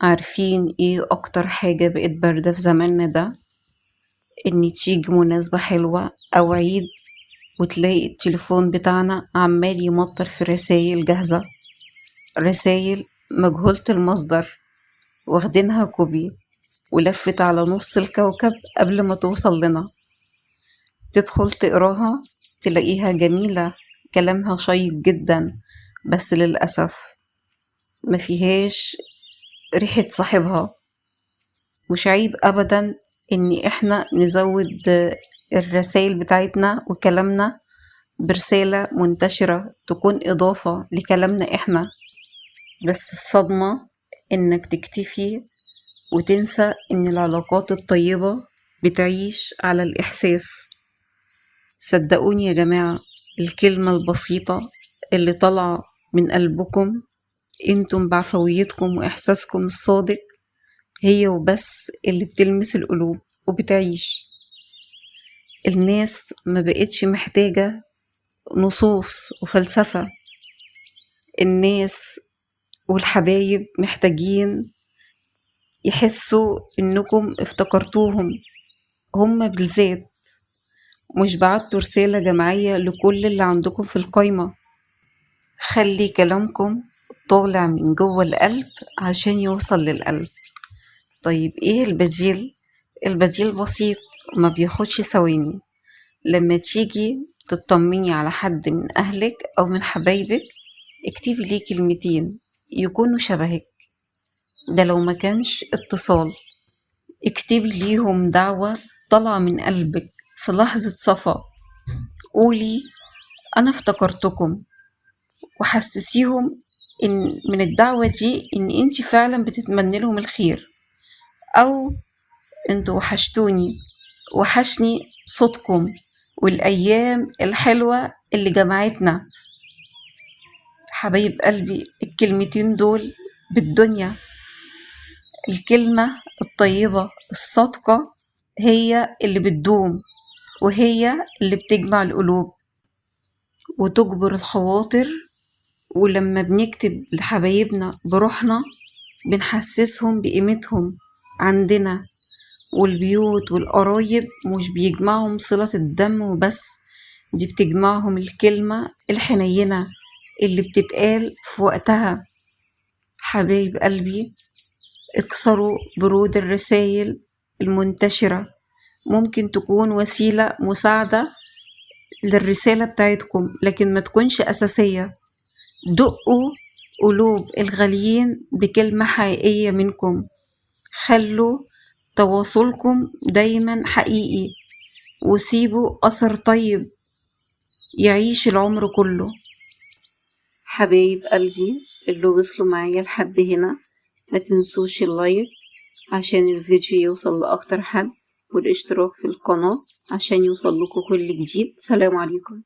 عارفين ايه اكتر حاجة بقت باردة في زماننا ده؟ ان تيجي مناسبة حلوة او عيد وتلاقي التليفون بتاعنا عمال يمطر في رسايل جاهزة، رسايل مجهولة المصدر، واخدينها كوبي ولفت على نص الكوكب قبل ما توصل لنا. تدخل تقراها تلاقيها جميلة، كلامها شيق جدا، بس للأسف ما فيهاش ريحة صاحبها. مش عيب أبدا إن إحنا نزود الرسائل بتاعتنا وكلامنا برسالة منتشرة تكون إضافة لكلامنا إحنا، بس الصدمة إنك تكتفي وتنسى إن العلاقات الطيبة بتعيش على الإحساس. صدقوني يا جماعة، الكلمة البسيطة اللي طالعة من قلبكم انتم بعفويتكم وإحساسكم الصادق هي وبس اللي بتلمس القلوب وبتعيش. الناس ما بقتش محتاجة نصوص وفلسفة، الناس والحبايب محتاجين يحسوا انكم افتكرتوهم هم بالذات، مش بعتوا رسالة جماعية لكل اللي عندكم في القايمة. خلي كلامكم طالع من جوه القلب عشان يوصل للقلب. طيب ايه البديل؟ البديل بسيط وما بياخدش ثواني. لما تيجي تطمني على حد من أهلك أو من حبايبك، اكتبي ليه كلمتين يكونوا شبهك، ده لو ما كانش اتصال. اكتبي ليهم دعوة طالعة من قلبك في لحظة صفا. قولي أنا افتكرتكم، وحسسيهم إن من الدعوة دي إن انتي فعلا بتتمني لهم الخير، أو انتوا وحشتوني، وحشني صوتكم والأيام الحلوة اللي جمعتنا. حبايب قلبي، الكلمتين دول بالدنيا. الكلمة الطيبة الصادقة هي اللي بتدوم، وهي اللي بتجمع القلوب وتجبر الخواطر. ولما بنكتب لحبايبنا بروحنا بنحسسهم بقيمتهم عندنا. والبيوت والقرايب مش بيجمعهم صلة الدم وبس، دي بتجمعهم الكلمة الحنينة اللي بتتقال في وقتها. حبايب قلبي، اكسروا برود الرسائل المنتشرة، ممكن تكون وسيلة مساعدة للرسالة بتاعتكم لكن ما تكونش أساسية. دقوا قلوب الغاليين بكلمة حقيقية منكم، خلوا تواصلكم دايما حقيقي، وسيبوا أثر طيب يعيش العمر كله. حبايب قلبي اللي وصلوا معايا لحد هنا، ما تنسوش اللايك عشان الفيديو يوصل لأكتر حد، والاشتراك في القناة عشان يوصل لكم كل جديد. سلام عليكم.